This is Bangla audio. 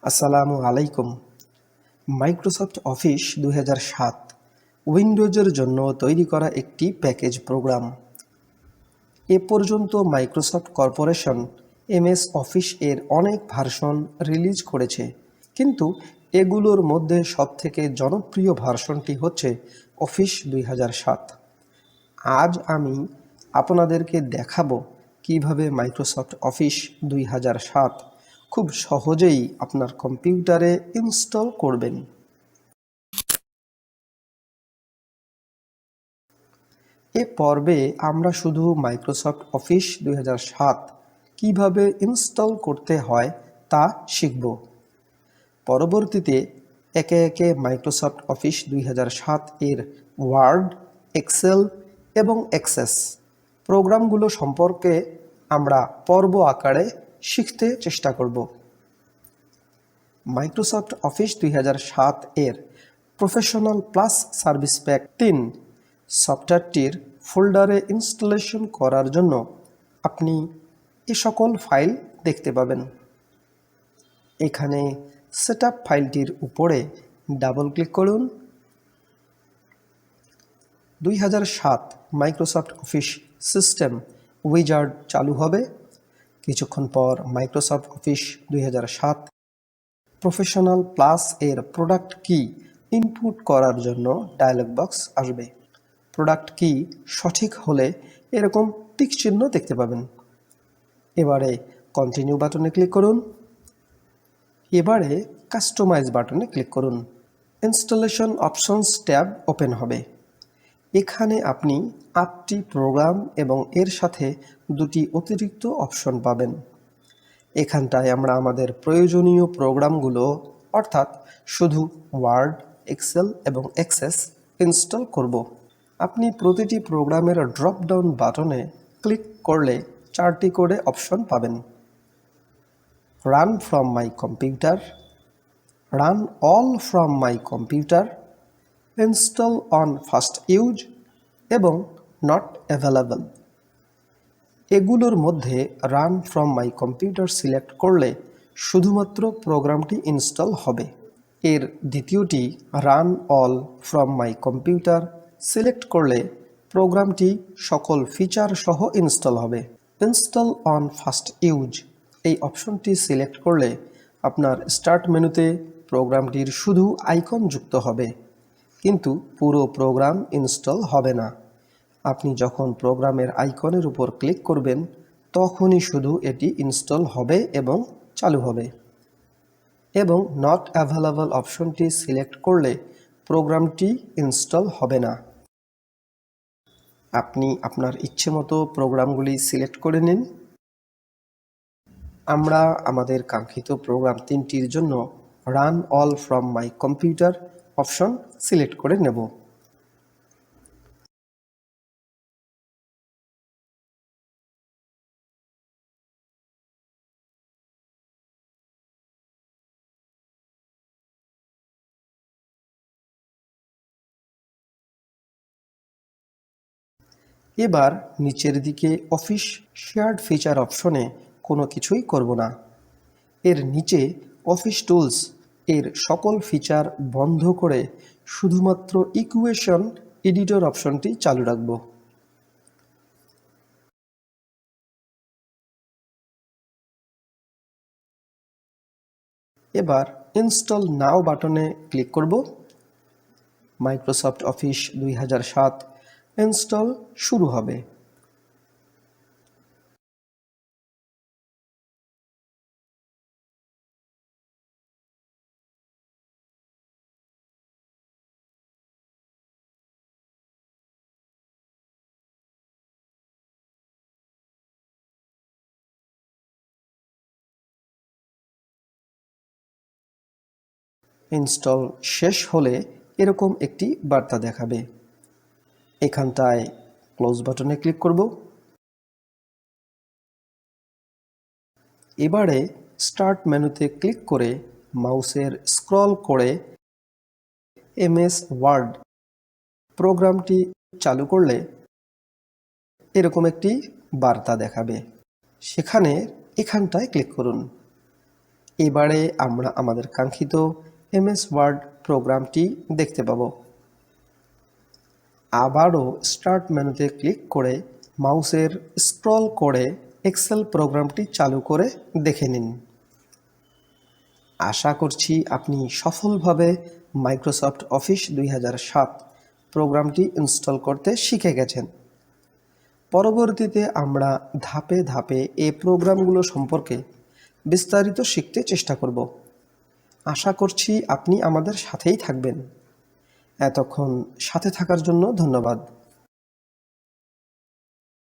আসসালামু আলাইকুম। মাইক্রোসফট অফিস ২০০৭ উইন্ডোজের জন্য তৈরি করা একটি প্যাকেজ প্রোগ্রাম। এ পর্যন্ত মাইক্রোসফট কর্পোরেশন এমএস অফিস এর অনেক ভার্সন রিলিজ করেছে, কিন্তু এগুলোর মধ্যে সবথেকে জনপ্রিয় ভার্সনটি হচ্ছে অফিস ২০০৭। আজ আমি আপনাদেরকে দেখাবো কিভাবে মাইক্রোসফট অফিস ২০০৭ খুব সহজেই আপনার কম্পিউটারে ইনস্টল করবেন। এ পর্বে আমরা শুধু মাইক্রোসফট অফিস ২০০৭ কিভাবে ইনস্টল করতে হয় তা শিখব। পরবর্তীতে একে একে মাইক্রোসফট অফিস ২০০৭ এর ওয়ার্ড, এক্সেল এবং অ্যাক্সেস প্রোগ্রামগুলো সম্পর্কে আমরা পর্ব আকারে শিখতে চেষ্টা করব। মাইক্রোসফট অফিস ২০০৭ এর প্রফেশনাল প্লাস সার্ভিস প্যাক ৩ সফটওয়্যারটির ফোল্ডারে ইনস্টলেশন করার জন্য আপনি এ সকল ফাইল দেখতে পাবেন। এখানে সেটআপ ফাইলটির উপরে ডাবল ক্লিক করুন। ২০০৭ মাইক্রোসফট অফিস সিস্টেম উইজার্ড চালু হবে। কিছুক্ষণ পর মাইক্রোসফট অফিস ২০০৭ প্রফেশনাল প্লাস এর প্রোডাক্ট কি ইনপুট করার জন্য ডায়লগ বক্স আসবে। প্রোডাক্ট কি সঠিক হলে এরকম টিক চিহ্ন দেখতে পাবেন। এবারে কন্টিনিউ বাটনে ক্লিক করুন। এবারে কাস্টমাইজ বাটনে ক্লিক করুন। ইনস্টলেশন অপশনস ট্যাব ওপেন হবে। এখানে আপনি ৮টি প্রোগ্রাম এবং এর সাথে ২টি অতিরিক্ত অপশন পাবেন। এখানটায় আমরা আমাদের প্রয়োজনীয় প্রোগ্রামগুলো অর্থাৎ শুধু ওয়ার্ড, এক্সেল এবং অ্যাক্সেস ইনস্টল করব। আপনি প্রতিটি প্রোগ্রামের ড্রপ ডাউন বাটনে ক্লিক করলে 4টি করে অপশন পাবেন: run from my computer, run all from my computer, install on first use এবং নট অ্যাভেলেবল। এগুলোর মধ্যে run from my computer select করলে শুধুমাত্র প্রোগ্রামটি ইনস্টল হবে। এর দ্বিতীয়টি run all from my computer select করলে প্রোগ্রামটি সকল ফিচার সহ ইনস্টল হবে। ইনস্টল অন ফার্স্ট ইউজ এই অপশনটি সিলেক্ট করলে আপনার স্টার্ট মেনুতে প্রোগ্রামটির শুধু আইকন যুক্ত হবে, কিন্তু পুরো প্রোগ্রাম ইনস্টল হবে না। আপনি যখন প্রোগ্রামের আইকনের উপর ক্লিক করবেন তখনই শুধু এটি ইনস্টল হবে এবং চালু হবে। এবং নট অ্যাভেলেবল অপশনটি সিলেক্ট করলে প্রোগ্রামটি ইনস্টল হবে না। আপনি আপনার ইচ্ছেমতো প্রোগ্রামগুলি সিলেক্ট করে নিন। আমরা আমাদের কাঙ্ক্ষিত প্রোগ্রাম 3টির জন্য run all from my computer option select করে নেব। এবার নিচের দিকে অফিস শেয়ার্ড ফিচার অপশনে কোনো কিছুই করব না। এর নিচে অফিস টুলস এর সকল ফিচার বন্ধ করে শুধুমাত্র ইকুয়েশন এডিটর অপশনটি চালু রাখব। এবার ইনস্টল নাও বাটনে ক্লিক করব। মাইক্রোসফট অফিস ২০০৭ ইনস্টল শুরু হবে। ইনস্টল শেষ হলে এরকম একটি বার্তা দেখাবে। এখানটায় ক্লোজ বাটনে ক্লিক করব। এবারে স্টার্ট মেনুতে ক্লিক করে মাউসের স্ক্রল করে এমএস ওয়ার্ড প্রোগ্রামটি চালু করলে এরকম একটি বার্তা দেখাবে। সেখানে এখানটায় ক্লিক করুন। এবারে আমরা আমাদের কাঙ্ক্ষিত এমএস ওয়ার্ড প্রোগ্রামটি দেখতে পাব। আবারও স্টার্ট মেনুতে ক্লিক করে মাউসের স্ক্রল করে এক্সেল প্রোগ্রামটি চালু করে দেখে নিন। আশা করছি আপনি সফলভাবে মাইক্রোসফট অফিস 2007 প্রোগ্রামটি ইনস্টল করতে শিখে গেছেন। পরবর্তীতে আমরা ধাপে ধাপে এই প্রোগ্রামগুলো সম্পর্কে বিস্তারিত শিখতে চেষ্টা করব। আশা করছি আপনি আমাদের সাথেই থাকবেন। এতক্ষণ সাথে থাকার জন্য ধন্যবাদ।